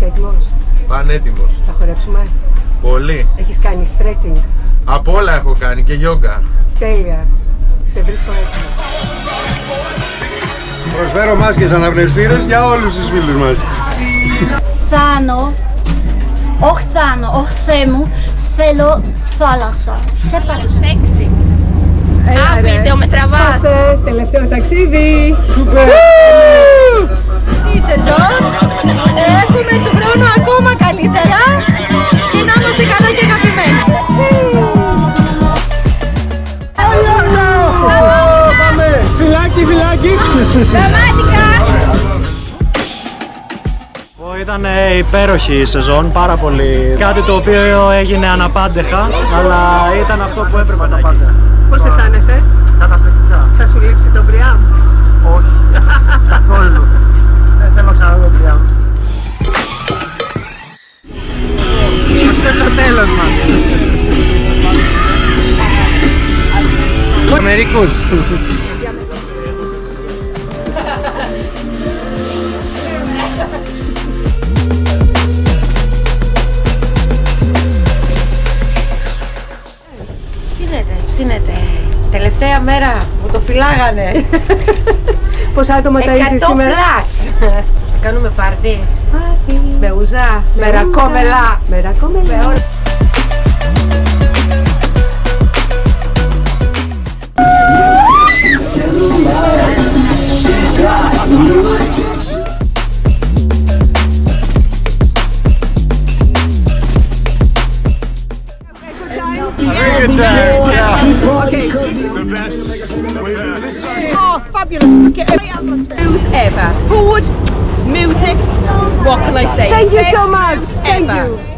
έτοιμος? Πανέτοιμος. Θα χορέψουμε? Πολύ. Έχεις κάνει stretching? Από όλα έχω κάνει και γιόγκα. Τέλεια. Σε βρίσκω έτοιμο. Προσφέρω μάσκες αναπνευστήρες για όλους τους φίλους μας. Θάνο, όχι Θάνο, όχι Θεέ μου, θέλω θάλασσα. Σε παρουσέξει. Βίντεο με τραβάς. Πάστε, τελευταίο ταξίδι. Σούπερ! Η σεζόν έχουμε του χρόνου ακόμα καλύτερα και να είμαστε καλά και αγαπημένοι. Πάμε! Φυλάκι, φυλάκι! Δραμάτικα! Ήταν υπέροχη η σεζόν, πάρα πολύ. Κάτι το οποίο έγινε αναπάντεχα, αλλά ήταν αυτό που έπρεπε να γίνει. Πώς αισθάνεσαι? Καταπληκτικά. Θα σου λείψει το Μπριάμ? Όχι, καθόλου. Δεν θέλω ξανά το Μπριάμ. Είστε το τέλος μας. Μερικούς. Ψήνεται. Τελευταία μέρα μου το φυλάγανε. Πόσα άτομα ταΐζεις 100 σήμερα? πλάς. Θα κάνουμε πάρτι. Πάρτι. Με ουζά. Με ρακόμελα. Με ρακόμελα. Oh, fabulous. Great atmosphere. Ever. Forward, music, what can I say? Thank you so Best much. news Thank ever. you.